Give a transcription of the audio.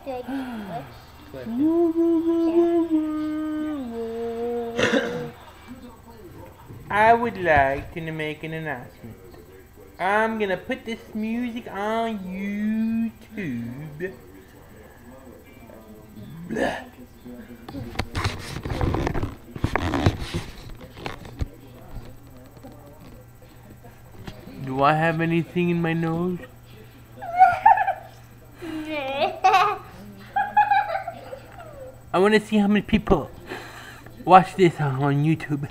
I would like to make an announcement. I'm gonna put this music on YouTube. Blah. Do I have anything in my nose? I want to see how many people watch this on YouTube.